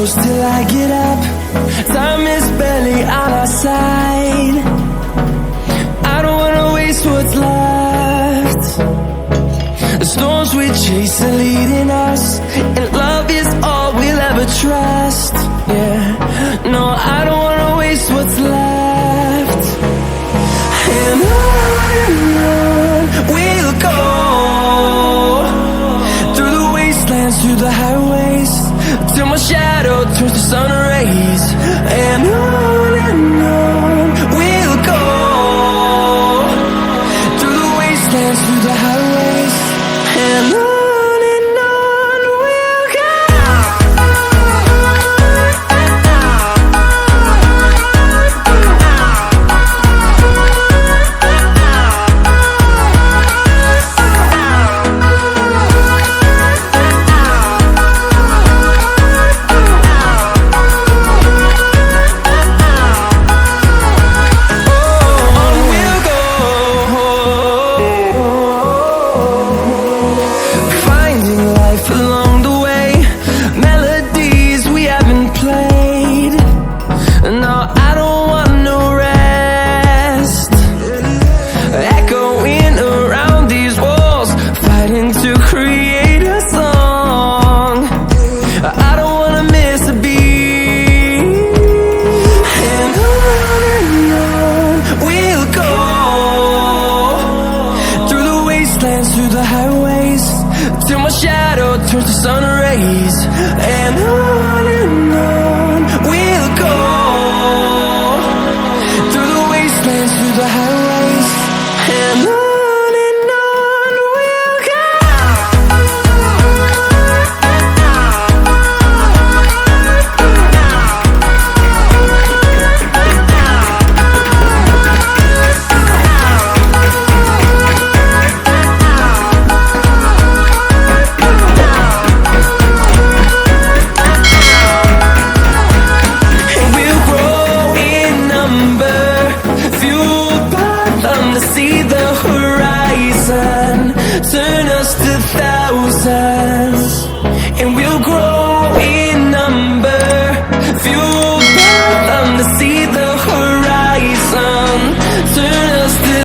close till I get up. Time is barely on our side. I don't wanna waste what's left. The storms we chase are leading us, and love is all we'll ever trust. Yeah, no, I don't wanna waste what's left. And on we'll go, through the wastelands, through the highways, till my shadow turns to sun rays. And on we'll go, through the wastelands, through the highways, and on we'll go. Through the highways, till my shadow turns to sun rays. And on